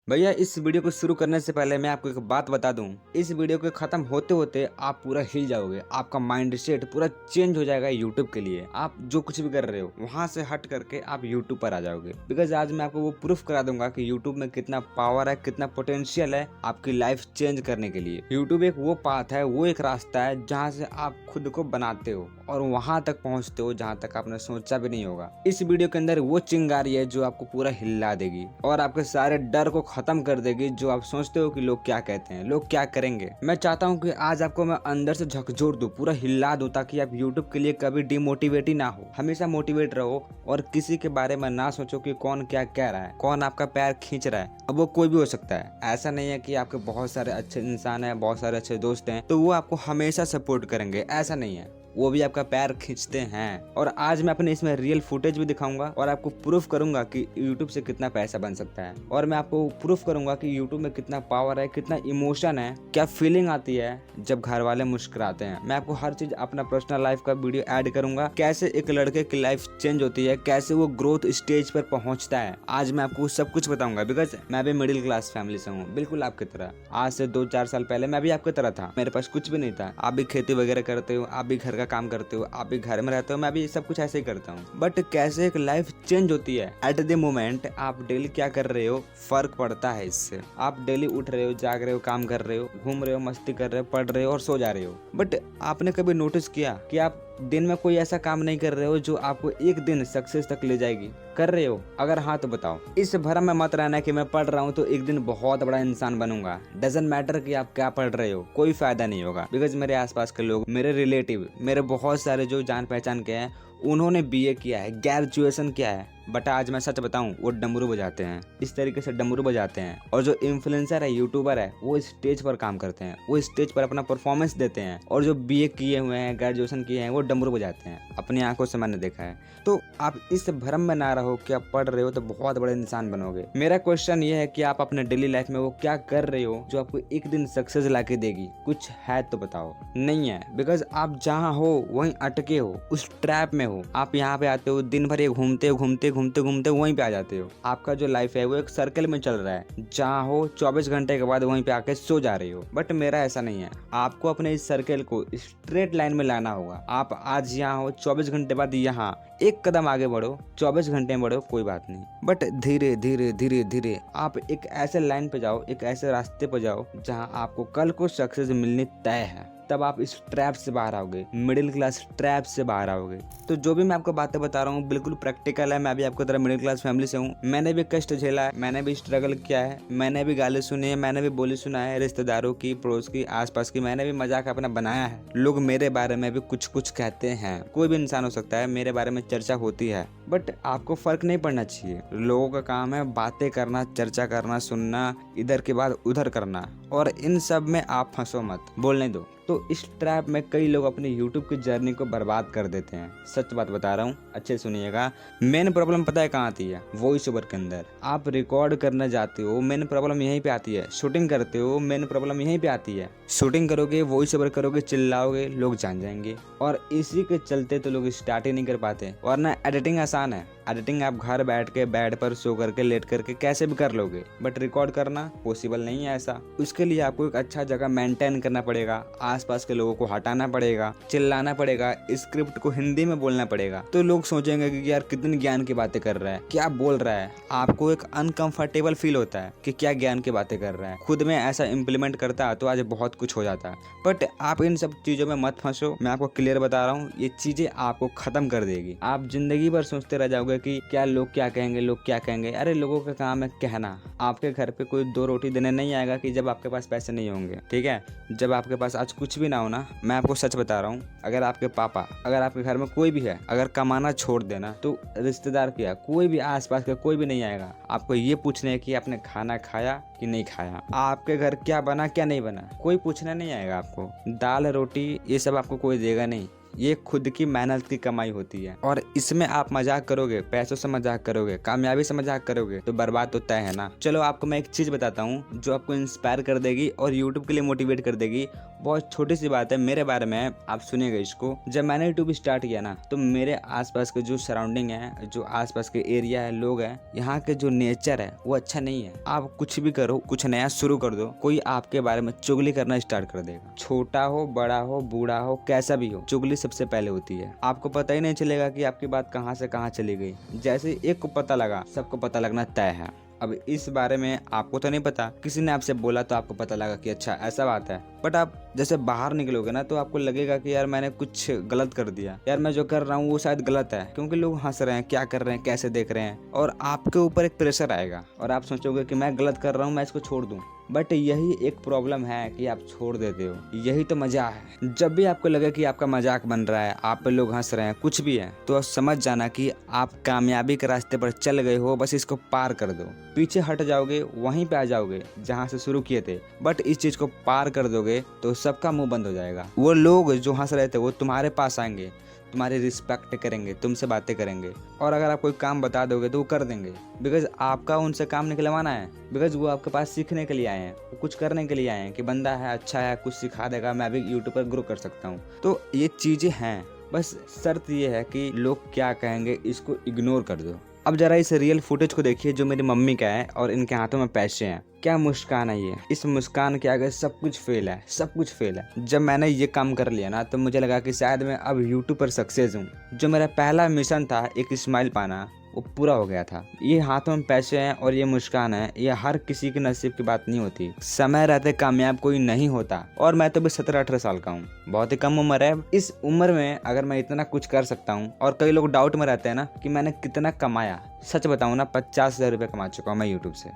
भैया इस वीडियो को शुरू करने से पहले मैं आपको एक बात बता दूं। इस वीडियो के खत्म होते होते आप पूरा हिल जाओगे। आपका माइंड सेट पूरा चेंज हो जाएगा यूट्यूब के लिए। आप जो कुछ भी कर रहे हो वहां से हट करके आप यूट्यूब पर आ जाओगे। बिकॉज आज मैं आपको वो प्रूफ करा दूंगा कि यूट्यूब में कितना पावर है, कितना पोटेंशियल है आपकी लाइफ चेंज करने के लिए। यूट्यूब एक वो पाथ है, वो एक रास्ता है जहाँ से आप खुद को बनाते हो और वहां तक पहुंचते हो जहां तक आपने सोचा भी नहीं होगा। इस वीडियो के अंदर वो चिंगारी है जो आपको पूरा हिला देगी और आपके सारे डर को खत्म कर देगी। जो आप सोचते हो कि लोग क्या कहते हैं, लोग क्या करेंगे, मैं चाहता हूं कि आज आपको मैं अंदर से झकझोर दूं, पूरा हिला दूं, ताकि आप यूट्यूब के लिए कभी डिमोटिवेट ही ना हो। हमेशा मोटिवेट रहो और किसी के बारे में ना सोचो कि कौन क्या कह रहा है, कौन आपका पैर खींच रहा है। अब वो कोई भी हो सकता है। ऐसा नहीं है कि आपके बहुत सारे अच्छे इंसान हैं, बहुत सारे अच्छे दोस्त हैं तो वो आपको हमेशा सपोर्ट करेंगे, ऐसा नहीं है। वो भी आपका पैर खींचते हैं। और आज मैं अपने इसमें रियल फुटेज भी दिखाऊंगा और आपको प्रूफ करूंगा कि यूट्यूब से कितना पैसा बन सकता है। और मैं आपको प्रूफ करूंगा कि यूट्यूब में कितना पावर है, कितना इमोशन है, क्या फीलिंग आती है जब घर वाले मुस्कुराते हैं। मैं आपको हर चीज अपना पर्सनल लाइफ का वीडियो ऐड करूंगा, कैसे एक लड़के की लाइफ चेंज होती है, कैसे वो ग्रोथ स्टेज पर पहुंचता है। आज मैं आपको सब कुछ बताऊंगा। बिकॉज मैं भी मिडिल क्लास फैमिली से हूँ, बिल्कुल आपकी तरह। आज से 2-4 साल पहले मैं भी आपकी तरह था, मेरे पास कुछ भी नहीं था। आप भी खेती वगैरह करते हो, आप भी घर का काम करते हो, आप भी घर में रहते हो, मैं भी सब कुछ ऐसे ही करता हूँ। बट कैसे एक लाइफ चेंज होती है एट द मोमेंट, आप डेली क्या कर रहे हो फर्क पड़ता है इससे। आप डेली उठ रहे हो, जाग रहे हो, काम कर रहे हो, घूम रहे हो, मस्ती कर रहे हो, पढ़ रहे हो और सो जा रहे हो। बट आपने कभी नोटिस किया कि आप दिन में कोई ऐसा काम नहीं कर रहे हो जो आपको एक दिन सक्सेस तक ले जाएगी? कर रहे हो? अगर हाँ तो बताओ। इस भरम में मत रहना कि मैं पढ़ रहा हूँ तो एक दिन बहुत बड़ा इंसान बनूंगा। डजंट मैटर कि आप क्या पढ़ रहे हो, कोई फायदा नहीं होगा। बिकॉज मेरे आसपास के लोग, मेरे रिलेटिव, मेरे बहुत सारे जो जान पहचान के हैं, उन्होंने बीए किया है, ग्रेजुएशन किया है, बट आज मैं सच बताऊं वो डमरू बजाते हैं। इस तरीके से डमरू बजाते हैं। और जो इन्फ्लुएंसर है, यूट्यूबर है, वो स्टेज पर काम करते हैं, वो स्टेज पर अपना परफॉर्मेंस देते हैं। और जो बीए किए हुए हैं, ग्रेजुएशन किए हैं, वो डमरू बजाते हैं। अपनी आंखों से मैंने देखा है। तो आप इस भ्रम में ना रहो कि आप पढ़ रहे हो तो बहुत बड़े इंसान बनोगे। मेरा क्वेश्चन ये है कि आप अपने डेली लाइफ में वो क्या कर रहे हो जो आपको एक दिन सक्सेस ला के देगी? कुछ है तो बताओ। नहीं है। बिकॉज आप जहाँ हो वहीं अटके हो, उस ट्रैप में हो। आप यहाँ पे आते हो, दिन भर ये घूमते घूमते घूमते घूमते वहीं पे आ जाते हो। आपका जो लाइफ है वो एक सर्कल में चल रहा है। जहाँ हो 24 घंटे के बाद वहीं पे आके सो जा रहे हो। बट मेरा ऐसा नहीं है। आपको अपने इस सर्कल को स्ट्रेट लाइन में लाना होगा। आप आज यहाँ हो, 24 घंटे बाद यहाँ एक कदम आगे बढ़ो, 24 घंटे में बढ़ो, कोई बात नहीं। बट धीरे धीरे धीरे धीरे आप एक ऐसे लाइन पे जाओ, एक ऐसे रास्ते पे जाओ जहाँ आपको कल को सक्सेस मिलनी तय है। तब आप इस ट्रैप से बाहर आओगे, मिडिल क्लास ट्रैप से बाहर आओगे। तो जो भी मैं आपको बातें बता रहा हूँ बिल्कुल प्रैक्टिकल है। मैं भी आपको तरह मिडिल क्लास फैमिली से हूँ। मैंने भी कष्ट झेला है, मैंने भी स्ट्रगल किया है, मैंने भी गाली सुनी है, मैंने भी बोली सुना है रिश्तेदारों की, पड़ोस की, आसपास की। मैंने भी मजाक अपना बनाया है। लोग मेरे बारे में भी कुछ कुछ कहते हैं। कोई भी इंसान हो सकता है, मेरे बारे में चर्चा होती है। बट आपको फर्क नहीं पड़ना चाहिए। लोगों का काम है बातें करना, चर्चा करना, सुनना, इधर के बाद उधर करना, और इन सब में आप फंसो मत, बोलने दो। तो इस ट्रैप में कई लोग अपनी यूट्यूब की जर्नी को बर्बाद कर देते हैं। सच बात बता रहा हूँ, अच्छे सुनिएगा। मेन प्रॉब्लम पता है कहाँ आती है? वॉइस ओवर के अंदर। आप रिकॉर्ड करने जाते हो, मेन प्रॉब्लम यहीं पे आती है। शूटिंग करते हो, मेन प्रॉब्लम यहीं पे आती है। शूटिंग करोगे, वॉइस ओवर करोगे, चिल्लाओगे, लोग जान जाएंगे। और इसी के चलते तो लोग स्टार्ट ही नहीं कर पाते। वरना एडिटिंग आसान है। एडिटिंग आप घर बैठ के, बेड पर सो करके, लेट करके कैसे भी कर लोगे। बट रिकॉर्ड करना पॉसिबल नहीं है ऐसा। उसके लिए आपको एक अच्छा जगह मेंटेन करना पड़ेगा, आसपास के लोगों को हटाना पड़ेगा, चिल्लाना पड़ेगा, स्क्रिप्ट को हिंदी में बोलना पड़ेगा। तो लोग सोचेंगे कि यार कितनी ज्ञान की बातें कर रहा है, क्या बोल रहा है। आपको एक अनकंफर्टेबल फील होता है कि क्या ज्ञान की बातें कर रहा है। खुद में ऐसा इम्प्लीमेंट करता तो आज बहुत कुछ हो जाता। बट आप इन सब चीजों में मत फंसो। मैं आपको क्लियर बता रहा हूँ, ये चीजें आपको खत्म कर देगी। आप जिंदगी भर सोचते रह जाओगे कि क्या लोग क्या कहेंगे, लोग क्या कहेंगे। अरे लोगों का काम है कहना। आपके घर पे कोई 2 रोटी देने नहीं आएगा कि जब आपके पास पैसे नहीं होंगे, ठीक है। जब आपके पास आज कुछ भी ना हो ना, मैं आपको सच बता रहा हूँ, अगर आपके पापा, अगर आपके घर में कोई भी है, अगर कमाना छोड़ देना तो रिश्तेदार क्या, कोई भी आसपास का कोई भी नहीं आएगा आपको ये पूछने कि आपने खाना खाया कि नहीं खाया, आपके घर क्या बना क्या नहीं बना, कोई पूछना नहीं आएगा आपको। दाल रोटी ये सब आपको कोई देगा नहीं। ये खुद की मेहनत की कमाई होती है। और इसमें आप मजाक करोगे, पैसों से मजाक करोगे, कामयाबी से मजाक करोगे तो बर्बाद तो तय है ना। चलो आपको मैं एक चीज बताता हूँ जो आपको इंस्पायर कर देगी और यूट्यूब के लिए मोटिवेट कर देगी। बहुत छोटी सी बात है मेरे बारे में, आप सुनिएगा इसको। जब मैंने यूट्यूब स्टार्ट किया ना, तो मेरे आसपास के जो सराउंडिंग है, जो आसपास के एरिया है, लोग हैं, यहाँ के जो नेचर है वो अच्छा नहीं है। आप कुछ भी करो, कुछ नया शुरू कर दो, कोई आपके बारे में चुगली करना स्टार्ट कर देगा। छोटा हो, बड़ा हो, बूढ़ा हो, कैसा भी हो, चुगली सबसे पहले होती है। आपको पता ही नहीं चलेगा कि आपकी बात कहाँ से कहाँ चली गई। जैसे एक को पता लगा, सबको पता लगना तय है। अब इस बारे में आपको तो नहीं पता, किसी ने आपसे बोला तो आपको पता लगा कि अच्छा ऐसा बात है। बट आप जैसे बाहर निकलोगे ना, तो आपको लगेगा कि यार मैंने कुछ गलत कर दिया, यार मैं जो कर रहा हूँ वो शायद गलत है, क्योंकि लोग हंस रहे हैं, क्या कर रहे हैं, कैसे देख रहे हैं, और आपके ऊपर एक प्रेशर आएगा और आप सोचोगे कि मैं गलत कर रहा हूँ, मैं इसको छोड़ दूँ। बट यही एक प्रॉब्लम है कि आप छोड़ देते हो। यही तो मजा है। जब भी आपको लगे कि आपका मजाक बन रहा है, आप पे लोग हंस रहे हैं, कुछ भी है, तो समझ जाना कि आप कामयाबी के रास्ते पर चल गए हो। बस इसको पार कर दो, पीछे हट जाओगे, वहीं पे आ जाओगे जहाँ से शुरू किए थे। बट इस चीज को पार कर दोगे तो सबका मुंह बंद हो जाएगा। वो लोग जो हंस रहे थे वो तुम्हारे पास आएंगे, तुम्हारी रिस्पेक्ट करेंगे, तुमसे बातें करेंगे, और अगर आप कोई काम बता दोगे तो वो कर देंगे। बिकॉज आपका उनसे काम निकलवाना है, बिकॉज वो आपके पास सीखने के लिए आए हैं, वो कुछ करने के लिए आए हैं कि बंदा है, अच्छा है, कुछ सिखा देगा, मैं भी यूट्यूब पर ग्रो कर सकता हूँ। तो ये चीज़ें हैं, बस शर्त ये है कि लोग क्या कहेंगे इसको इग्नोर कर दो। अब जरा इस रियल फुटेज को देखिए जो मेरी मम्मी का है, और इनके हाथों में पैसे हैं। क्या मुस्कान है ये, इस मुस्कान के आगे सब कुछ फेल है, सब कुछ फेल है। जब मैंने ये काम कर लिया ना, तो मुझे लगा कि शायद मैं अब यूट्यूब पर सक्सेस हूँ। जो मेरा पहला मिशन था, एक स्माइल पाना, वो पूरा हो गया था। ये हाथों में पैसे हैं और ये मुस्कान है, ये हर किसी के नसीब की बात नहीं होती। समय रहते कामयाब कोई नहीं होता। और मैं तो भी 17-18 साल का हूँ, बहुत ही कम उम्र है। इस उम्र में अगर मैं इतना कुछ कर सकता हूँ, और कई लोग डाउट में रहते हैं ना कि मैंने कितना कमाया। सच बताऊँ ना, 50,000 रुपये कमा चुका हूँ मैं यूट्यूब से।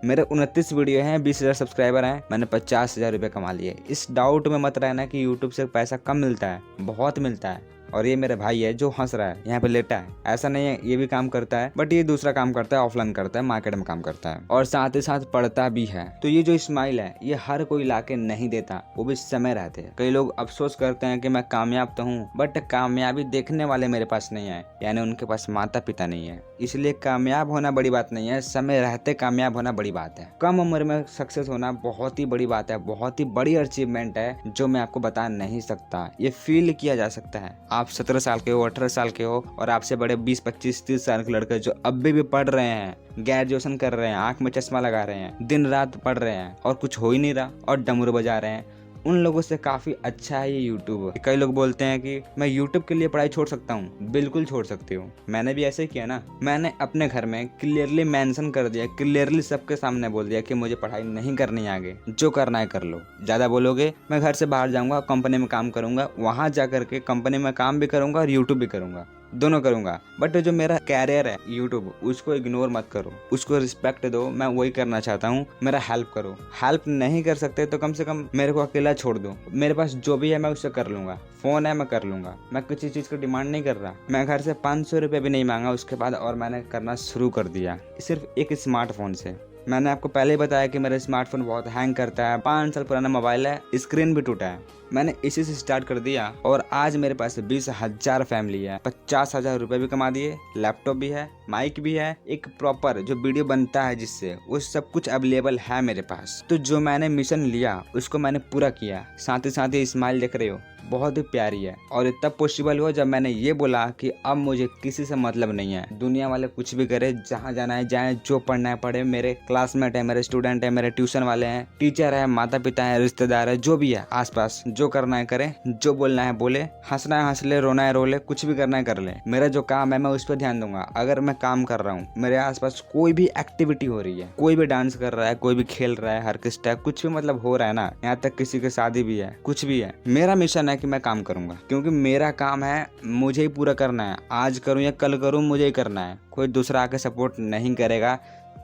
मेरे 29 वीडियो हैं, 20,000 सब्सक्राइबर हैं, मैंने 50,000 रुपये कमा लिए। इस डाउट में मत रहना कि यूट्यूब से पैसा कम मिलता है, बहुत मिलता है। और ये मेरे भाई है जो हंस रहा है, यहाँ पे लेटा है, ऐसा नहीं है, ये भी काम करता है, बट ये दूसरा काम करता है, ऑफलाइन करता है, मार्केट में काम करता है, और साथ ही साथ पढ़ता भी है। तो ये जो स्माइल है, ये हर कोई लाके नहीं देता, वो भी समय रहते हैं। कई लोग अफसोस करते हैं कि मैं कामयाब तो हूँ, बट कामयाबी देखने वाले मेरे पास नहीं है, यानी उनके पास माता पिता नहीं है। इसलिए कामयाब होना बड़ी बात नहीं है, समय रहते कामयाब होना बड़ी बात है। कम उम्र में सक्सेस होना बहुत ही बड़ी बात है, बहुत ही बड़ी अचीवमेंट है, जो मैं आपको बता नहीं सकता। ये फील किया जा सकता है। आप 17 साल के हो, 18 साल के हो, और आपसे बड़े 20, 25, 30 साल के लड़के जो अभी भी पढ़ रहे हैं, ग्रेजुएशन कर रहे हैं, आंख में चश्मा लगा रहे हैं, दिन रात पढ़ रहे हैं, और कुछ हो ही नहीं रहा, और डमरू बजा रहे हैं, उन लोगों से काफी अच्छा है ये यूट्यूब। कई लोग बोलते हैं कि मैं यूट्यूब के लिए पढ़ाई छोड़ सकता हूँ। बिल्कुल छोड़ सकते हो, मैंने भी ऐसे ही किया ना। मैंने अपने घर में क्लियरली मेंशन कर दिया, क्लियरली सबके सामने बोल दिया कि मुझे पढ़ाई नहीं करनी है, आगे जो करना है कर लो। ज्यादा बोलोगे मैं घर से बाहर जाऊंगा, कंपनी में काम करूंगा, वहां जाकर के कंपनी में काम भी करूंगा और यूट्यूब भी करूंगा, दोनों करूंगा। बट जो मेरा कैरियर है यूट्यूब, उसको इग्नोर मत करो, उसको रिस्पेक्ट दो। मैं वही करना चाहता हूँ, मेरा हेल्प करो। हेल्प नहीं कर सकते तो कम से कम मेरे को अकेला छोड़ दो। मेरे पास जो भी है मैं उससे कर लूंगा, फोन है मैं कर लूंगा। मैं किसी चीज की डिमांड नहीं कर रहा। मैं घर से 500 रुपये भी नहीं मांगा उसके बाद, और मैंने करना शुरू कर दिया सिर्फ एक स्मार्टफोन से। मैंने आपको पहले ही बताया कि मेरा स्मार्टफोन बहुत हैंग करता है, 5 साल पुराना मोबाइल है, स्क्रीन भी टूटा है। मैंने इसी से स्टार्ट कर दिया, और आज मेरे पास 20,000 फैमिली है, 50,000 रुपये भी कमा दिए, लैपटॉप भी है, माइक भी है, एक प्रॉपर जो वीडियो बनता है जिससे, वो सब कुछ अवेलेबल है मेरे पास। तो जो मैंने मिशन लिया उसको मैंने पूरा किया। साथ ही स्माइल देख रहे हो, बहुत ही प्यारी है। और ये तब पॉसिबल हुआ जब मैंने ये बोला कि अब मुझे किसी से मतलब नहीं है, दुनिया वाले कुछ भी करे, जहाँ जाना है जाए, जो पढ़ना है पढ़े। मेरे क्लासमेट है, मेरे स्टूडेंट है, मेरे ट्यूशन वाले हैं, टीचर है, माता पिता है, रिश्तेदार है, जो भी है आसपास, जो करना है करे, जो बोलना है बोले, हंसना है हंस ले, रोना है रो ले, कुछ भी करना है कर ले। मेरा जो काम है मैं उस पर ध्यान दूंगा। अगर मैं काम कर रहा हूँ, मेरे आसपास कोई भी एक्टिविटी हो रही है, कोई भी डांस कर रहा है, कोई भी खेल रहा है, ऑर्केस्ट्रा, कुछ भी मतलब हो रहा है ना, यहाँ तक किसी की शादी भी है, कुछ भी है, मेरा मिशन है कि मैं काम करूंगा, क्योंकि मेरा काम है, मुझे ही पूरा करना है। आज करूं या कल करूं, मुझे ही करना है। कोई दूसरा आके सपोर्ट नहीं करेगा,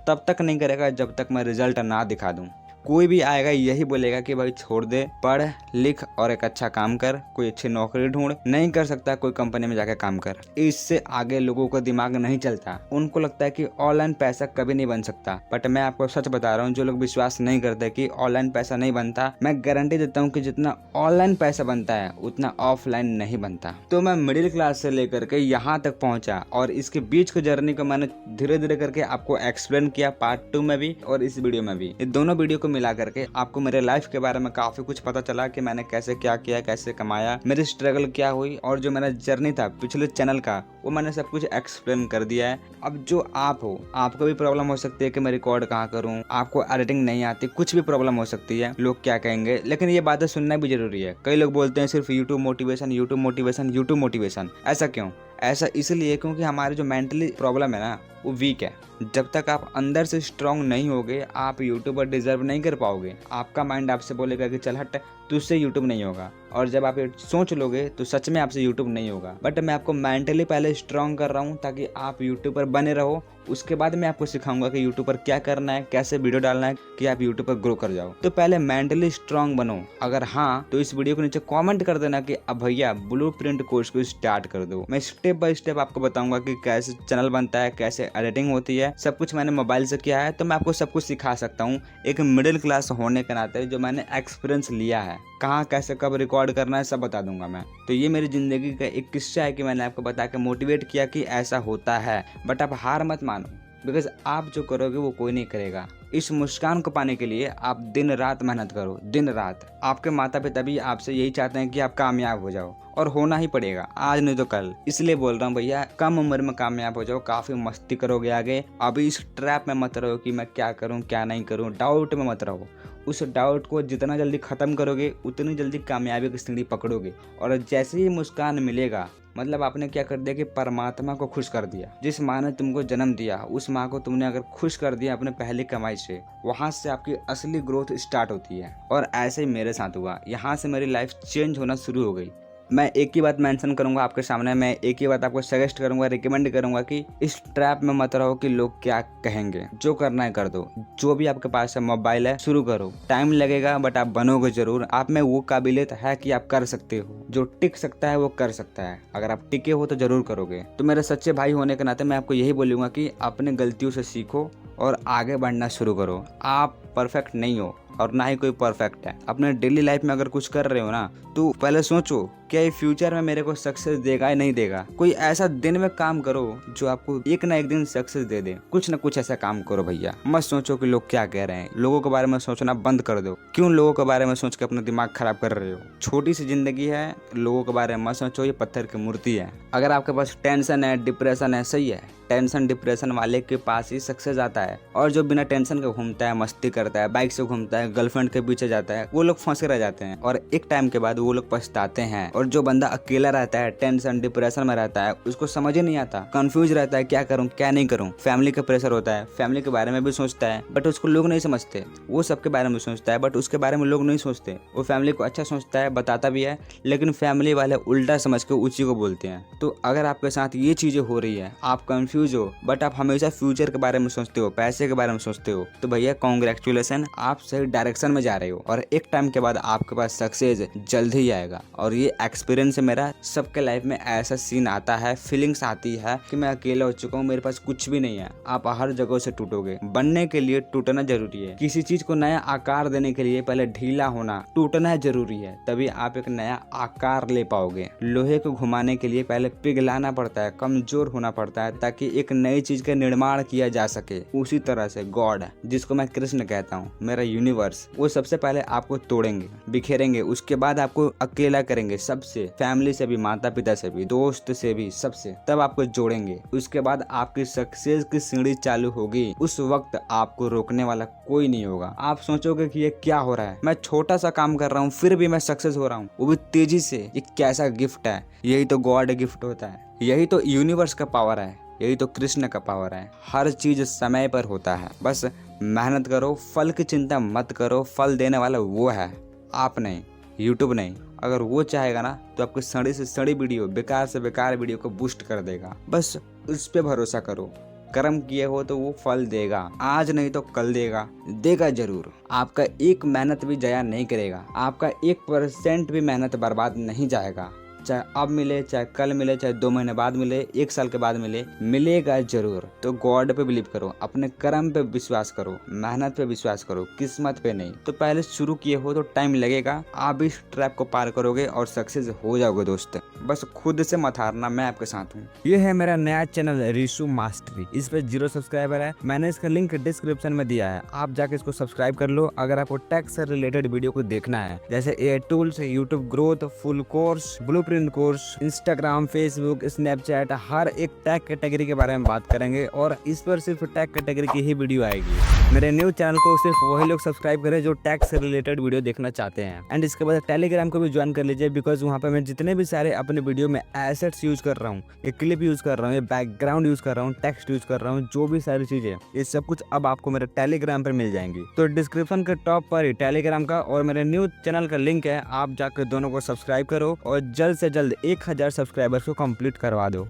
तब तक नहीं करेगा जब तक मैं रिजल्ट ना दिखा दूं। कोई भी आएगा यही बोलेगा कि भाई छोड़ दे, पढ़ लिख और एक अच्छा काम कर, कोई अच्छी नौकरी ढूंढ। नहीं कर सकता कोई कंपनी में जाकर काम कर। इससे आगे लोगों को दिमाग नहीं चलता। उनको लगता है कि ऑनलाइन पैसा कभी नहीं बन सकता। बट मैं आपको सच बता रहा हूँ, जो लोग विश्वास नहीं करते कि ऑनलाइन पैसा नहीं बनता, मैं गारंटी देता हूँ कि जितना ऑनलाइन पैसा बनता है उतना ऑफलाइन नहीं बनता। तो मैं मिडिल क्लास से लेकर के यहाँ तक पहुंचा, और इसके बीच की जर्नी को मैंने धीरे धीरे करके आपको एक्सप्लेन किया, पार्ट 2 में भी और इस वीडियो में भी। ये दोनों वीडियो को मिला करके आपको मेरे लाइफ के बारे में काफी कुछ पता चला कि मैंने कैसे क्या किया, कैसे कमाया, मेरी स्ट्रगल क्या हुई और जो मेरा जर्नी था पिछले चैनल का वो मैंने सब कुछ एक्सप्लेन कर दिया है। अब जो आप हो, आपको भी प्रॉब्लम हो सकती है कि मैं रिकॉर्ड कहाँ करूँ, आपको एडिटिंग नहीं आती, कुछ भी प्रॉब्लम हो सकती है, लोग क्या कहेंगे, लेकिन ये बातें सुनना भी जरूरी है। कई लोग बोलते हैं सिर्फ YouTube motivation, YouTube motivation, YouTube motivation. ऐसा क्यों? ऐसा इसलिए क्योंकि हमारी जो मेंटली प्रॉब्लम है ना वो वीक है। जब तक आप अंदर से स्ट्रांग नहीं होगे आप यूट्यूबर डिजर्व नहीं कर पाओगे। आपका माइंड आपसे बोलेगा कि चल हट, तुझसे यूट्यूब नहीं होगा, और जब आप ये सोच लोगे तो सच में आपसे यूट्यूब नहीं होगा। बट मैं आपको मेंटली पहले स्ट्रांग कर रहा हूँ ताकि आप यूट्यूबर बने रहो। उसके बाद मैं आपको सिखाऊंगा कि यूट्यूब पर क्या करना है, कैसे वीडियो डालना है कि आप यूट्यूब पर ग्रो कर जाओ। तो पहले मेंटली स्ट्रांग बनो। अगर हाँ तो इस वीडियो के नीचे कमेंट कर देना कि अब भैया ब्लूप्रिंट कोर्स को स्टार्ट कर दो। मैं स्टेप बाय स्टेप आपको बताऊंगा कि कैसे चैनल बनता है, कैसे एडिटिंग होती है, सब कुछ मैंने मोबाइल से किया है तो मैं आपको सब कुछ सिखा सकता हूँ। एक मिडिल क्लास होने के नाते जो मैंने एक्सपीरियंस लिया है, कहाँ कैसे कब रिकॉर्ड करना है सब बता दूंगा मैं। तो ये मेरी जिंदगी का एक किस्सा है कि मैंने आपको बता के मोटिवेट किया कि ऐसा होता है। बट आप हार मत मानो, बिकॉज आप जो करोगे वो कोई नहीं करेगा। इस मुस्कान को पाने के लिए आप दिन रात मेहनत करो, दिन रात। आपके माता पिता भी आपसे यही चाहते हैं कि आप कामयाब हो जाओ, और होना ही पड़ेगा, आज नहीं तो कल। इसलिए बोल रहा हूँ भैया, कम उम्र में कामयाब हो जाओ, काफी मस्ती करोगे आगे। अभी इस ट्रैप में मत रहो कि मैं क्या करूँ क्या नहीं करूँ, डाउट में मत रहो। उस डाउट को जितना जल्दी खत्म करोगे उतनी जल्दी कामयाबी की सीढ़ी पकड़ोगे। और जैसे ही मुस्कान मिलेगा मतलब आपने क्या कर दिया कि परमात्मा को खुश कर दिया। जिस माँ ने तुमको जन्म दिया उस माँ को तुमने अगर खुश कर दिया अपने पहली कमाई से, वहाँ से आपकी असली ग्रोथ स्टार्ट होती है। और ऐसे ही मेरे साथ हुआ, यहाँ से मेरी लाइफ चेंज होना शुरू हो गई। मैं एक ही बात मेंशन करूंगा आपके सामने, मैं एक ही बात आपको सजेस्ट करूंगा, रिकमेंड करूंगा कि इस ट्रैप में मत रहो कि लोग क्या कहेंगे। जो करना है कर दो, जो भी आपके पास है मोबाइल है शुरू करो। टाइम लगेगा बट आप बनोगे जरूर। आप में वो काबिलियत है कि आप कर सकते हो। जो टिक सकता है वो कर सकता है। अगर आप टिके हो तो जरूर करोगे। तो मेरे सच्चे भाई होने के नाते मैं आपको यही बोलूंगा कि अपने गलतियों से सीखो और आगे बढ़ना शुरू करो। आप परफेक्ट नहीं हो और ना ही कोई परफेक्ट है। अपने डेली लाइफ में अगर कुछ कर रहे हो ना तो पहले सोचो क्या ये फ्यूचर में मेरे को सक्सेस देगा या नहीं देगा। कोई ऐसा दिन में काम करो जो आपको एक ना एक दिन सक्सेस दे दे। कुछ ना कुछ ऐसा काम करो भैया। मत सोचो कि लोग क्या कह रहे हैं। लोगों के बारे में सोचना बंद कर दो। क्यों लोगों के बारे में सोच के अपना दिमाग खराब कर रहे हो? छोटी सी जिंदगी है, लोगों के बारे में मत सोचो, ये पत्थर की मूर्ति है। अगर आपके पास टेंशन है, डिप्रेशन है, सही है, टेंशन डिप्रेशन वाले के पास ही सक्सेस आता है। और जो बिना टेंशन के घूमता है, मस्ती करता है, बाइक से घूमता है, गर्लफ्रेंड के पीछे जाता है, वो लोग फंसे रह जाते हैं और एक टाइम के बाद वो लोग पछताते हैं। और जो बंदा अकेला रहता है, टेंशन डिप्रेशन में रहता है, उसको समझ ही नहीं आता, कंफ्यूज रहता है क्या करूं क्या नहीं करूं। फैमिली का प्रेशर होता है, फैमिली के बारे में भी सोचता है बट उसको लोग नहीं समझते। वो सबके बारे में सोचता है बट उसके बारे में लोग नहीं सोचते। वो फैमिली को अच्छा सोचता है, बताता भी है, लेकिन फैमिली वाले उल्टा समझ के उसी को बोलते हैं। तो अगर आपके साथ ये चीजें हो रही है, आप कंफ्यूज हो बट आप हमेशा फ्यूचर के बारे में सोचते हो, पैसे के बारे में सोचते हो, तो भैया कांग्रेचुलेसन, आप सही डायरेक्शन में जा रहे हो। और एक टाइम के बाद आपके पास सक्सेस जल्द ही आएगा। और ये एक्सपीरियंस है मेरा। सबके लाइफ में ऐसा सीन आता है, फीलिंग्स आती है कि मैं अकेला हो चुका हूँ, मेरे पास कुछ भी नहीं है। आप हर जगह से टूटोगे। बनने के लिए टूटना जरूरी है। किसी चीज को नया आकार देने के लिए पहले ढीला होना, टूटना जरूरी है, तभी आप एक नया आकार ले पाओगे। लोहे को घुमाने के लिए पहले पिघलाना पड़ता है, कमजोर होना पड़ता है, ताकि एक नई चीज का निर्माण किया जा सके। उसी तरह से गॉड, जिसको मैं कृष्ण कहता हूँ, मेरा यूनिवर्स, वो सबसे पहले आपको तोड़ेंगे, बिखेरेंगे, उसके बाद आपको अकेला करेंगे, सबसे, फैमिली से भी, माता पिता से भी, दोस्त से भी, सबसे, तब आपको जोड़ेंगे। उसके बाद आपकी सक्सेस की सीढ़ी चालू होगी। उस वक्त आपको रोकने वाला कोई नहीं होगा। आप सोचोगे कि ये क्या हो रहा है, मैं छोटा सा काम कर रहा हूँ फिर भी मैं सक्सेस हो रहा हूँ, वो भी तेजी से। ये कैसा गिफ्ट है? यही तो गॉड गिफ्ट होता है, यही तो यूनिवर्स का पावर है, यही तो कृष्ण का पावर है। हर चीज समय पर होता है, बस मेहनत करो, फल की चिंता मत करो। फल देने वाला वो है, आप नहीं, यूट्यूब नहीं। अगर वो चाहेगा ना तो आपकी सड़ी से सड़ी वीडियो, बेकार से बेकार वीडियो को बूस्ट कर देगा। बस उस पे भरोसा करो। कर्म किए हो तो वो फल देगा, आज नहीं तो कल देगा, देगा जरूर। आपका एक मेहनत भी जाया नहीं करेगा, आपका 1% भी मेहनत बर्बाद नहीं जाएगा। चाहे अब मिले, चाहे कल मिले, चाहे 2 महीने बाद मिले, 1 साल के बाद मिले, मिलेगा जरूर। तो गॉड पे बिलीव करो, अपने कर्म पे विश्वास करो, मेहनत पे विश्वास करो, किस्मत पे नहीं। तो पहले शुरू किए हो तो टाइम लगेगा, आप इस ट्रैप को पार करोगे और सक्सेस हो जाओगे दोस्त। बस खुद से मत हारना, मैं आपके साथ हूँ। ये है मेरा नया चैनल ऋषु मास्टरी, इस पे 0 सब्सक्राइबर है। मैंने इसका लिंक डिस्क्रिप्शन में दिया है, आप जाके इसको सब्सक्राइब कर लो। अगर आपको टैग से रिलेटेड वीडियो को देखना है, जैसे AI tools, YouTube growth, full course, blueprint course, Instagram, Facebook, Snapchat, हर एक टैग कैटेगरी के बारे में बात करेंगे और इस पर सिर्फ टैग कैटेगरी की ही वीडियो आएगी। मेरे न्यू चैनल को सिर्फ वही लोग सब्सक्राइब करें जो टैग से रिलेटेड वीडियो देखना चाहते हैं। एंड इसके बाद टेलीग्राम को भी ज्वाइन कर लीजिए, बिकॉज वहाँ पे मैं जितने भी सारे अपने वीडियो में एसेट्स यूज कर रहा हूँ, ये क्लिप यूज कर रहा हूँ, ये बैकग्राउंड यूज कर रहा हूँ, टेक्स्ट यूज कर रहा हूँ, जो भी सारी चीजें, ये सब कुछ अब आपको मेरे टेलीग्राम पर मिल जाएंगी। तो डिस्क्रिप्शन के टॉप पर ही टेलीग्राम का और मेरे न्यू चैनल का लिंक है, आप जाकर दोनों को सब्सक्राइब करो और जल्द से जल्द 1000 सब्सक्राइबर्स को कंप्लीट करवा दो।